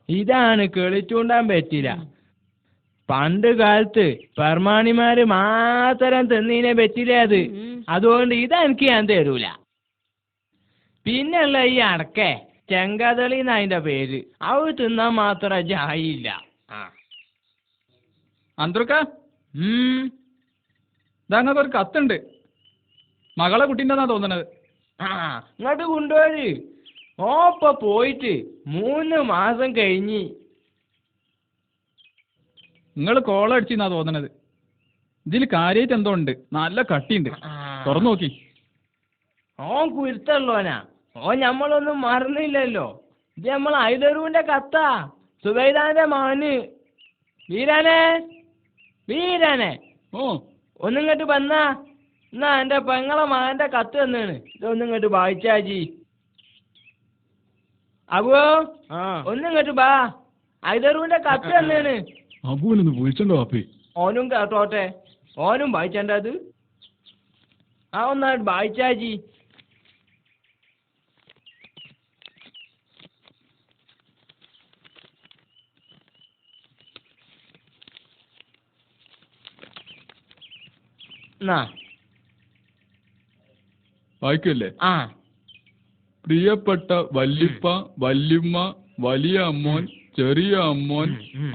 ഇതാണ് കിളിച്ചൂണ്ടാൻ പറ്റില്ല. പണ്ട് കാലത്ത് പെർമാണിമാര് മാത്രം തിന്നീനെ പറ്റില്ല അത്. അതുകൊണ്ട് ഇതെനിക്ക് ഞാൻ തരൂല. പിന്നെയുള്ള ഈ അടക്കേ ചെങ്കതളി എന്നതിന്റെ പേര്, അവ തിന്നാൻ മാത്രം ജായില്ല. അന്തർക്ക ഇതങ്ങൾക്ക് ഒരു കത്തുണ്ട്. മകളെ കുട്ടീൻ്റെന്നാ തോന്നണത്. ഇങ്ങോട്ട് കൊണ്ടുപോയി. ഓപ്പ പോയിട്ട് 3 മാസം കഴിഞ്ഞ്. നിങ്ങൾ കോളടിച്ചെന്നാ തോന്നണത്. ഇതിൽ കാര്യമായിട്ട് എന്തോ ഉണ്ട്. നല്ല കട്ടിയുണ്ട്. തുറന്നു നോക്കി. ഓൻ കുരുത്തുള്ളോനാ. ഓൻ ഞമ്മളൊന്നും മറന്നില്ലല്ലോ. ഇത് നമ്മൾ ഐതറൂന്റെ കത്താ. സുബൈദാന്റെ മോന്. വീരാനെ, വീരാനെ, ഒന്നിങ്ങോട്ട് വന്നാ. എന്നാ എന്റെ പെങ്ങളെ മകന്റെ കത്ത് തന്നാണ്. ഇതൊന്നിങ്ങോട്ട് വായിച്ചാജി. അബുവോ, ഒന്നിങ്ങോട്ട് ബാ. ഐതറൂന്റെ കത്ത് തന്നാണ്. അബുവിനൊന്ന് വിളിച്ചോ അപ്പേ. ഓനും കേട്ടോട്ടെ. ഓനും വായിച്ചത്. ആ ഒന്നായിട്ട് വായിച്ചാജി. വായിക്കല്ലേ? പ്രിയപ്പെട്ട വല്ലിപ്പ, വല്യമ്മ, വലിയ അമ്മോൻ, ചെറിയ അമ്മോൻ,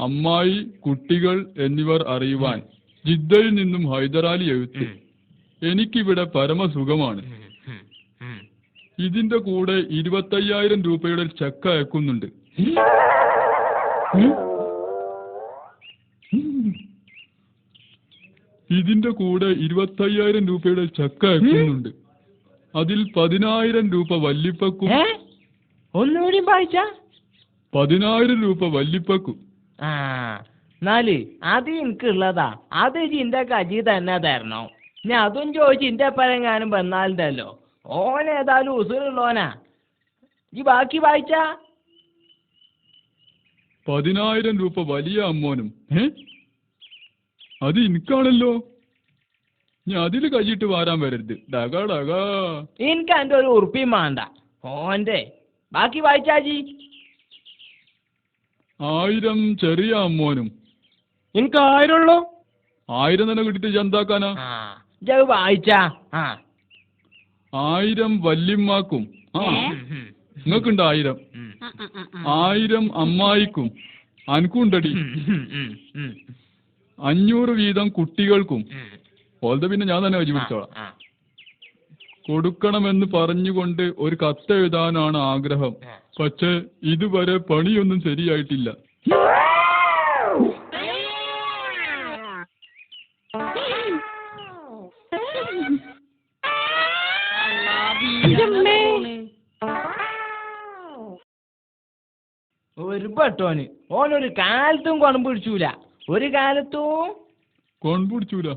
അമ്മായി, കുട്ടികൾ എന്നിവർ അറിയുവാൻ ജിദ്ദയിൽ നിന്നും ഹൈദരാലി എഴുത്ത്. എനിക്കിവിടെ പരമസുഖമാണ്. ഇതിന്റെ കൂടെ 25,000 രൂപയുടെ ചെക്ക് അയക്കുന്നുണ്ട്. ഇതിന്റെ കൂടെ 25,000 രൂപയുടെ ചെക്ക് അയക്കുന്നുണ്ട്. അതിൽ 10,000 രൂപ വല്ലിപ്പക്കും. ഒന്നുകൂടി വായിച്ച 10,000 രൂപ വല്ലിപ്പക്കും. എന്നാല് അത് എനിക്കുള്ളതാ. അത് ഇന്റെ കജി തന്നെ തരണോ. ഞാൻ അതും ചോദിച്ചു ഇന്റെ പരങ്ങാനും വന്നാലുണ്ടല്ലോ. ഓനേതായാലും ഉസുറുള്ളോനാ. ഈ ബാക്കി വായിച്ച 10,000 രൂപ വലിയ അമ്മോനും. അത് എനിക്കാണല്ലോ. ഞാൻ അതില് കഴിയിട്ട് വാരാൻ വരരുത്. ഡകാ ഡകാ. എനിക്ക് എന്റെ ഒരു ഉറുപ്പിയും വേണ്ട. ഓന്റെ ബാക്കി വായിച്ചാജി. 1000 ചെറിയ അമ്മോനും. എനിക്ക് 1000 ഉള്ളൂ. 1000 തന്നെ കിട്ടിട്ട് എന്താക്കാനാ? വായിച്ചാ. 1000 വല്യമ്മാക്കും. നിങ്ങൾക്കുണ്ട് 1000. 1000 അമ്മായിക്കും. അനക്കുണ്ടടി. 500 വീതം കുട്ടികൾക്കും. ഓൾത് പിന്നെ ഞാൻ തന്നെ വെച്ച് പിടിച്ചോളാം. കൊടുക്കണമെന്ന് പറഞ്ഞുകൊണ്ട് ഒരു കത്തെഴുതാനാണ് ആഗ്രഹം. പക്ഷേ ഇതുവരെ പണിയൊന്നും ശരിയായിട്ടില്ല. ഒരു പെട്ടോന് ഓനൊരു കാലത്തും കൊണപിടിച്ചൂല. ഒരു കാലത്തും കൊൺപിടിച്ചൂല.